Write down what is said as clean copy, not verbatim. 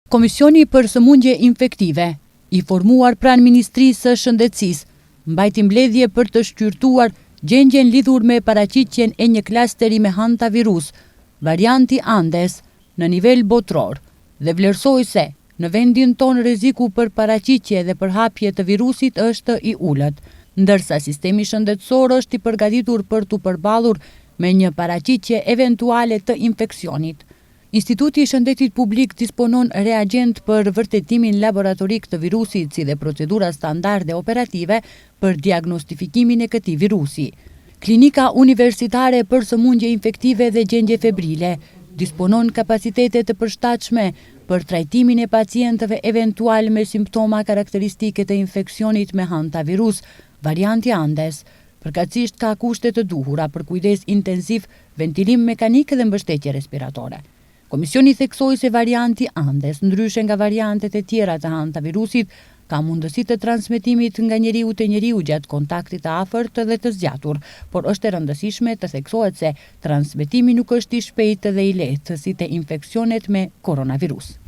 Komisioni për sëmundje infektive, i formuar pranë Ministrisë së Shëndetësisë, mbajti mbledhje për të shqyrtuar gjendjen lidhur me paraqitjen e një klasteri me hantavirus, varianti Andes, në nivel botror, dhe vlerësoi se në vendin tonë rreziku për paraqitje dhe përhapje të virusit është i ulët, ndërsa sistemi shëndetësor është i përgatitur për t'u përballur me një paraqitje eventuale të infeksionit. Instituti i Shëndetit Publik disponon reagent për vërtetimin laboratorik të virusit, si dhe procedura standarde operative për diagnostifikimin e këtij virusi. Klinika Universitare për Sëmundje Infektive dhe Gjendje Febrile disponon kapacitete të përshtatshme për trajtimin e pacientëve eventual me simptoma karakteristike të infeksionit me hantavirus, varianti Andes. Përkatësisht ka kushte të duhura për kujdes intensiv, ventilim mekanik dhe mbështetje respiratore. Komisioni theksoi se varianti Andes, ndryshe nga variantet e tjera të hantavirusit, ka mundësi të transmetimit nga njeriu te njeriu gjatë kontaktit të afërt dhe të zgjatur, por është e rëndësishme të theksohet se transmetimi nuk është i shpejtë dhe i lehtë si te infeksionet me koronavirus.